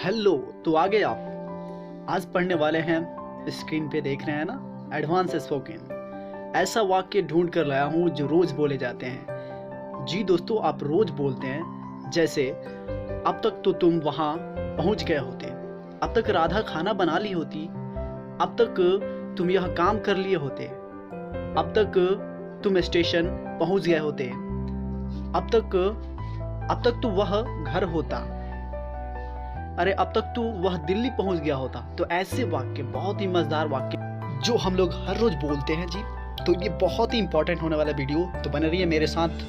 Hello, तो आ गए आप। आज पढ़ने वाले हैं, स्क्रीन पे देख रहे हैं ना, एडवांस स्पोकन। ऐसा वाक्य ढूंढ कर लाया हूँ जो रोज बोले जाते हैं। जी दोस्तों, आप रोज बोलते हैं। जैसे अब तक तो तुम वहाँ पहुँच गए होते, अब तक राधा खाना बना ली होती, अब तक तुम यह काम कर लिए होते, अब तक तुम स्टेशन पहुँच गए होते, अब तक तो वह घर होता, अरे अब तक तो वह दिल्ली पहुंच गया होता। तो ऐसे वाक्य, बहुत ही मजेदार वाक्य जो हम लोग हर रोज बोलते हैं जी। तो ये बहुत ही इंपॉर्टेंट होने वाला वीडियो, तो बने रहिए मेरे साथ।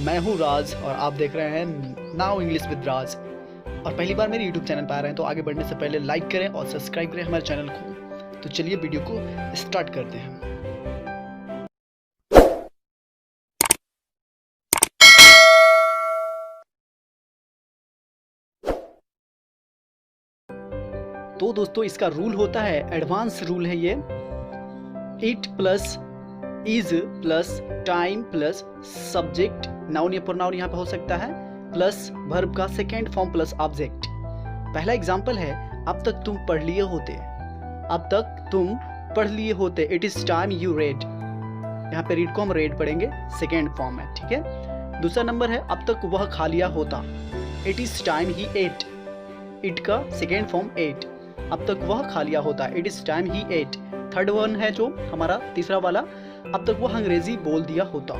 मैं हूँ राज और आप देख रहे हैं नाउ इंग्लिश विद राज। और पहली बार मेरे यूट्यूब चैनल पर आ रहे हैं तो आगे बढ़ने से पहले लाइक करें और सब्सक्राइब करें हमारे चैनल को। तो चलिए वीडियो को स्टार्ट करते हैं। तो दोस्तों, इसका रूल होता है, एडवांस रूल है ये। It plus is plus time plus subject, noun या प्रोनाउन यहाँ पे हो सकता है, प्लस वर्ब का सेकेंड फॉर्म प्लस ऑब्जेक्ट। पहला एग्जांपल है, अब तक तुम पढ़ लिए होते, अब तक तुम पढ़ लिए होते। It is time you read, यहाँ पे रीड को हम रेड पढ़ेंगे, सेकेंड फॉर्म है, ठीक है। दूसरा नंबर है, अब तक वह खा लिया होता। It is time he ate, it का सेकेंड फॉर्म एट, अब तक वह खा लिया होता। It is time he ate. Third one है जो हमारा तीसरा वाला, अब तक वह अंग्रेजी बोल दिया होता,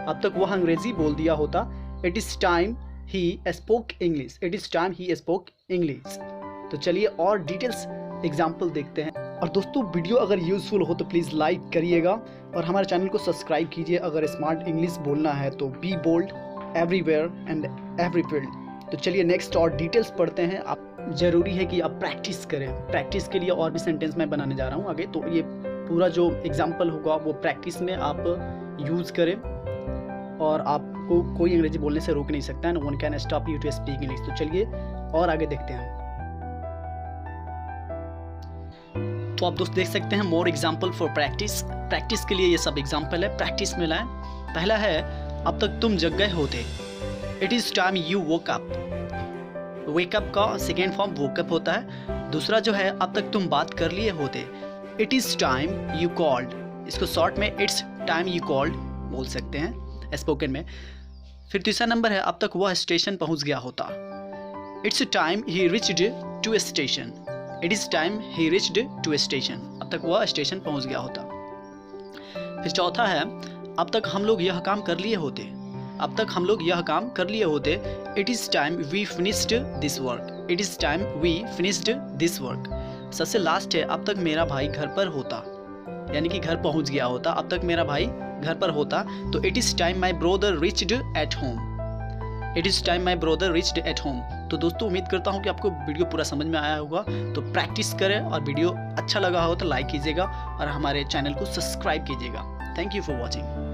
अब तक वह अंग्रेजी बोल दिया होता। It is time he spoke English, it is time he spoke English. तो चलिए और डिटेल्स एग्जाम्पल देखते हैं। और दोस्तों, वीडियो अगर यूजफुल हो तो प्लीज़ लाइक करिएगा और हमारे चैनल को सब्सक्राइब कीजिए। अगर स्मार्ट इंग्लिश बोलना है तो be bold everywhere and every field. तो चलिए नेक्स्ट और डिटेल्स पढ़ते हैं। आप जरूरी है कि आप प्रैक्टिस करें। प्रैक्टिस के लिए और भी सेंटेंस मैं बनाने जा रहा हूँ आगे, तो ये पूरा जो एग्जाम्पल होगा वो प्रैक्टिस में आप यूज़ करें और आपको कोई अंग्रेजी बोलने से रोक नहीं सकता है। No one can stop you to speak English. तो चलिए और आगे देखते हैं। तो आप दोस्त देख सकते हैं, more example for practice. Practice के लिए ये सब एग्जाम्पल है, प्रैक्टिस में लाएं। पहला है, अब तक तुम जग गए होते। It is time you woke up, wake up का सेकेंड फॉर्म वोकअप होता है। दूसरा जो है, अब तक तुम बात कर लिए होते। It is time you called, इसको शॉर्ट में इट्स टाइम यू कॉल्ड बोल सकते हैं स्पोकन में। फिर तीसरा नंबर है, अब तक वह स्टेशन पहुंच गया होता। It's time he reached to station, it is time he reached to station, अब तक वह स्टेशन पहुंच गया होता। फिर चौथा है, अब तक हम लोग यह काम कर लिए होते, अब तक हम लोग यह काम कर लिए होते। It is time we finished this work, it is time we finished this work. सबसे लास्ट है, अब तक मेरा भाई घर पर होता, यानी कि घर पहुंच गया होता, अब तक मेरा भाई घर पर होता। तो it is time my brother reached at home, it is time my brother reached at home. तो दोस्तों, उम्मीद करता हूँ कि आपको वीडियो पूरा समझ में आया होगा। तो प्रैक्टिस करें और वीडियो अच्छा लगा हो तो लाइक कीजिएगा और हमारे चैनल को सब्सक्राइब कीजिएगा। Thank you for watching.